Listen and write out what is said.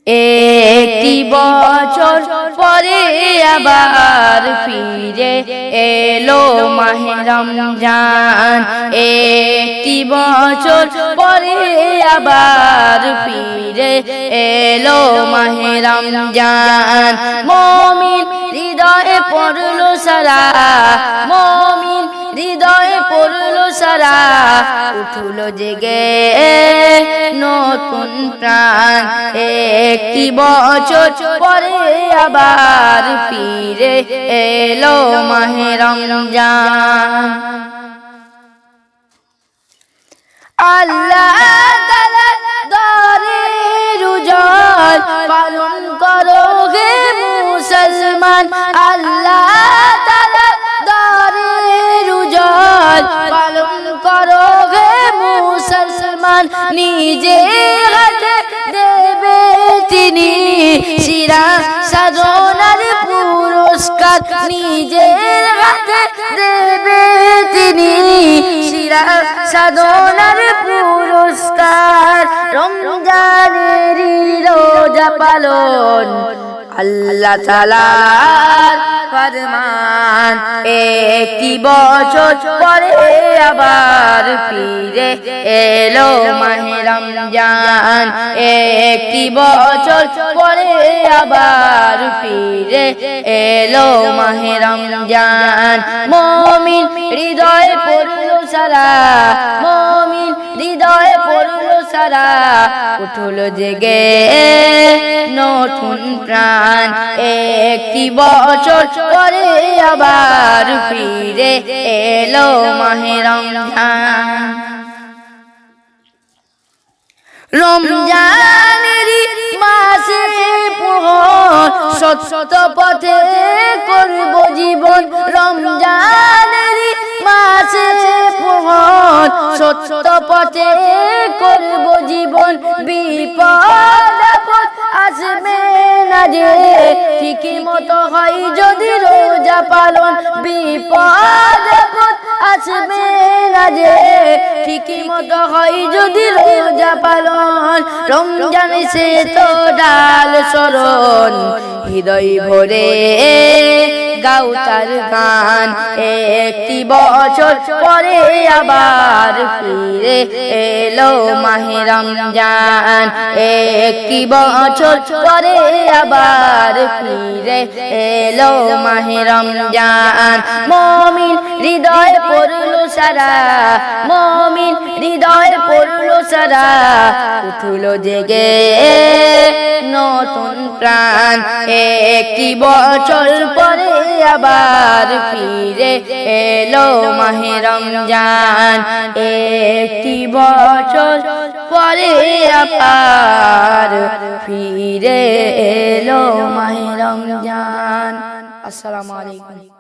একটি বছর পরে আবার ফিরে এলো মাহে রমজান। একটি বছর পরে আবার ফিরে এলো মাহে রমজান। মুমিন হৃদয়ে পড়লো সারা, মুমিন হৃদয়ে পড়লো সারা, উঠলো জেগে নতুন প্রাণ। একটি বছর পরে আবার ফিরে এলো মাহে রমজান। আল্লাহ তাআলার দরের উজাল পালন করো গে মুসলমান। আল্লাহ তাআলার দরের উজাল পালন করো গে মুসলমান। নিজে হাতে দেবে তিনি শিরা সাধনার পুরস্কার, নিজের হাতে দেবে তিনি শিরা সাধনার পুরস্কার। রমজানের রোজা পালন আল্লাহ তাআলার ফরমান। একটি বছর পরে আবার ফিরে এলো মাহে রমজান। একটি বছর পরে আবার ফিরে এলো মাহে রমজান। মুমিন হৃদয়ে পড়লো সারা, মুমিন হৃদয়ে পড়লো সারা, উঠলো জেগে নতুন প্রাণ। একটি বছর পরে আবার ফিরে এলো মাহে রমজান। রমজানেরই মাসে প্রহর সত্য পথে করব জীবন। রমজানেরই মাসে প্রহর সত্য পথে করব জীবন। বিপদ আপদ আসবে না যে ঠিকই মতো হয় যদি রোজা পালন। বিপদ আপদ আসবে না যে ঠিকই মতো হয় যদি রোজা পালন। রমজান সে তো ডাল শরণ, হৃদয় ভরে গাও তার গান। একটি বছর পরে আবার ফিরে এলো মাহে রমজান। একটি বছর পরে আবার ফিরে এলো মাহে রমজান। মুমিন হৃদয়ে পড়লো সারা, মুমিন হৃদয়ে পড়লো সারা, উঠলো জেগে নতুন প্রাণ। একটি বছর পরে আবার ফিরে এলো মাহে রমজান। একটি বছর পরে আবার ফিরে এলো মাহে রমজান। আসসালামু আলাইকুম।